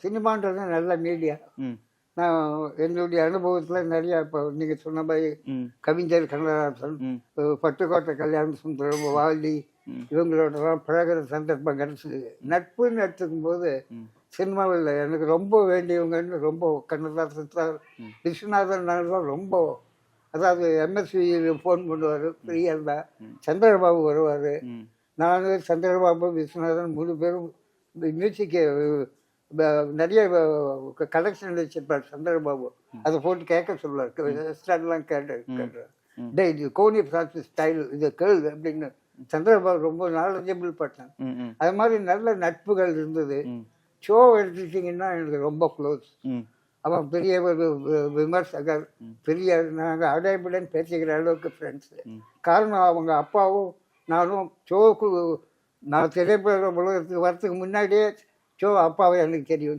சினிமான்றது நல்ல மீடியா. ம் நான் என்னுடைய அனுபவத்தில் நிறையா இப்போ நீங்கள் சொன்ன மாதிரி ம் கவிஞர் கண்ணதாசன், ம் பட்டுக்கோட்டை கல்யாண சுந்தரம், வாலி ம் இவங்களோடலாம் பழகிற சந்தர்ப்பம் கிடச்சிது. நட்புன்னு எடுத்துக்கும் போது ம் சினிமாவில் எனக்கு ரொம்ப வேண்டியவங்கன்னு ரொம்ப கண்ணதாசன் சார், விஸ்வநாதன் தான் ரொம்ப. அதாவது எம்எஸ்வி ஃபோன் பண்ணுவார், ஃப்ரீயாக இருந்தால் சந்திரபாபு வருவார். ம் நான் சந்திரபாபு விஸ்வநாதன் 3 பேரும் மியூசிக்கு நிறைய கலெக்ஷன் வச்சிருப்பார் சந்திரபாபு. அதை போட்டு கேட்க சொல்லுவார். ஸ்டார்ட்லாம் கேட்டுறேன். டே இது கோனி பிரான்சிஸ் ஸ்டைல், இதை கேளு அப்படின்னு சந்திரபாபு ரொம்ப நாலேஜபிள் பர்சன். ம் அது மாதிரி நல்ல நட்புகள் இருந்தது. ஷோ எடுத்துட்டிங்கன்னா எனக்கு ரொம்ப க்ளோஸ். அவன் பெரிய ஒரு விமர்சகர், பெரிய நாங்கள் அடையப்புடன் பேசிக்கிற அளவுக்கு ஃப்ரெண்ட்ஸு. காரணம் அவங்க அப்பாவும் நானும் ஷோவுக்கு நான் திரைப்பட உலகத்துக்கு வரத்துக்கு முன்னாடியே ஷோ அப்பாவை எனக்கு தெரியும்.